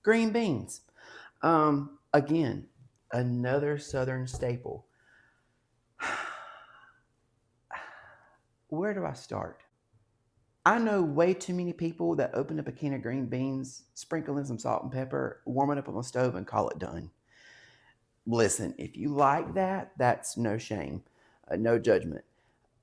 Green beans. Again, another Southern staple. Where do I start? I know way too many people that open up a can of green beans, sprinkle in some salt and pepper, warm it up on the stove, and call it done. Listen, if you like that, that's no shame, no judgment.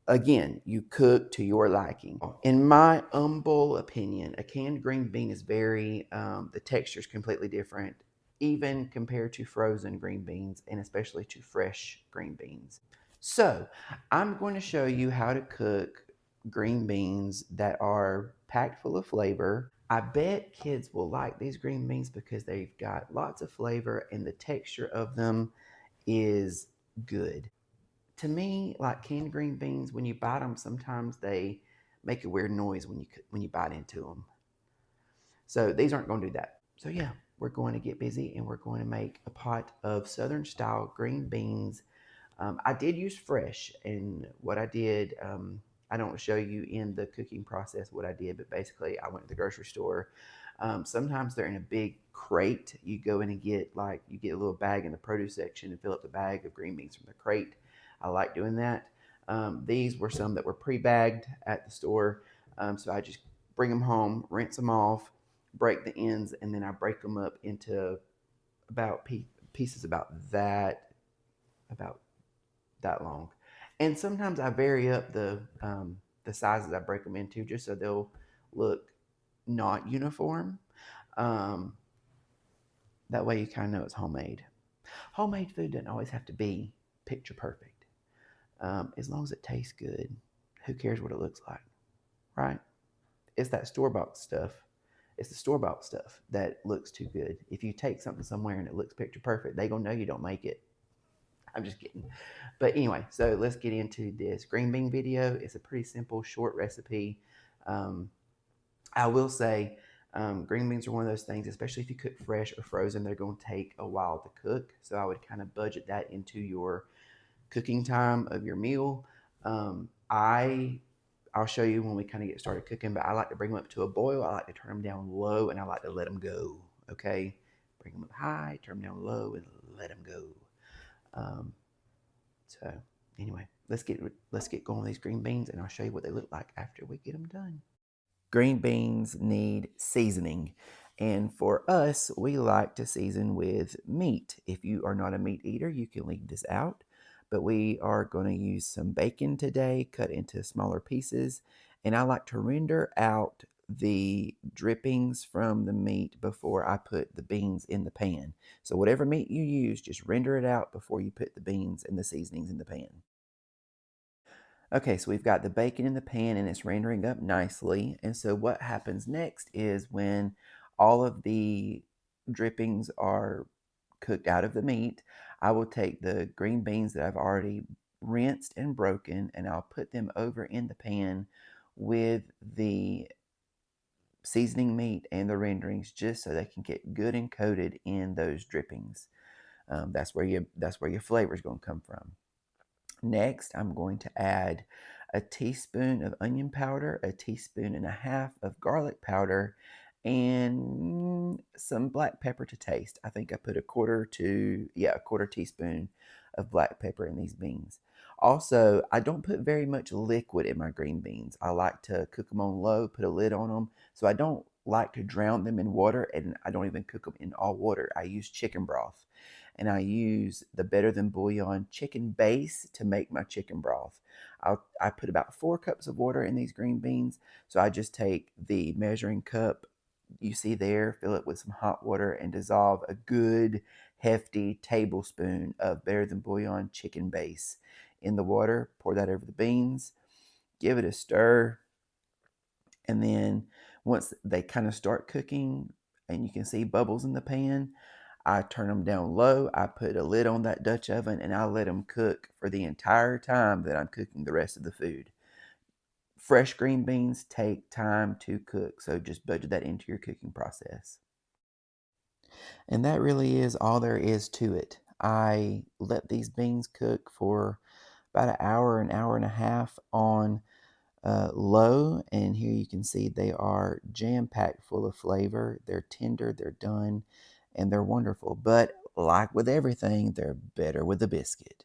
Again, you cook to your liking. In my humble opinion, a canned green bean is the texture is completely different, even compared to frozen green beans and especially to fresh green beans. So, I'm going to show you how to cook green beans that are packed full of flavor. I bet kids will like these green beans because they've got lots of flavor and the texture of them is good. To me, like canned green beans, when you bite them, sometimes they make a weird noise when you bite into them. So these aren't going to do that. So yeah, we're going to get busy and we're going to make a pot of Southern style green beans. I did use fresh, and what I did, I don't show you in the cooking process what I did, but basically I went to the grocery store. Sometimes they're in a big crate. You go in and you get a little bag in the produce section and fill up the bag of green beans from the crate. I like doing that. These were some that were pre-bagged at the store, so I just bring them home, rinse them off, break the ends, and then I break them up into about pieces about that long. And sometimes I vary up the sizes I break them into just so they'll look not uniform. Um, that way you kind of know it's homemade. Homemade food doesn't always have to be picture perfect. As long as it tastes good, who cares what it looks like, right? It's that store bought stuff. It's the store bought stuff that looks too good. If you take something somewhere and it looks picture perfect, they gonna know you don't make it. I'm just kidding. But anyway, so let's get into this green bean video. It's a pretty simple, short recipe. Um, I will say green beans are one of those things, especially if you cook fresh or frozen, they're going to take a while to cook. So I would kind of budget that into your cooking time of your meal. I'll show you when we kind of get started cooking, but I like to bring them up to a boil. I like to turn them down low and I like to let them go. Okay, bring them up high, turn them down low, and let them go. Um, so anyway, let's get going with these green beans, and I'll show you what they look like after we get them done. Green beans need seasoning, and for us, we like to season with meat. If you are not a meat eater, you can leave this out. But we are going to use some bacon today, cut into smaller pieces, and I like to render out the drippings from the meat before I put the beans in the pan. So whatever meat you use, just render it out before you put the beans and the seasonings in the pan. Okay, so we've got the bacon in the pan and it's rendering up nicely. And so what happens next is when all of the drippings are cooked out of the meat, I will take the green beans that I've already rinsed and broken and I'll put them over in the pan with the seasoning meat and the renderings just so they can get good and coated in those drippings. That's where your flavor is going to come from. Next, I'm going to add a teaspoon of onion powder, a teaspoon and a half of garlic powder, and some black pepper to taste. I think I put a quarter teaspoon of black pepper in these beans. Also, I don't put very much liquid in my green beans. I like to cook them on low, put a lid on them. So I don't like to drown them in water, and I don't even cook them in all water. I use chicken broth, and I use the Better Than Bouillon chicken base to make my chicken broth. I put about 4 cups of water in these green beans. So I just take the measuring cup you see there, fill it with some hot water, and dissolve a good hefty tablespoon of Better Than Bouillon chicken base in the water. Pour that over the beans, give it a stir, and then once they kind of start cooking and you can see bubbles in the pan, I turn them down low. I put a lid on that Dutch oven and I let them cook for the entire time that I'm cooking the rest of the food. Fresh green beans take time to cook, so just budget that into your cooking process. And that really is all there is to it. I let these beans cook for about an hour and a half on low, and here you can see they are jam-packed full of flavor. They're tender, they're done, and they're wonderful. But like with everything, they're better with a biscuit.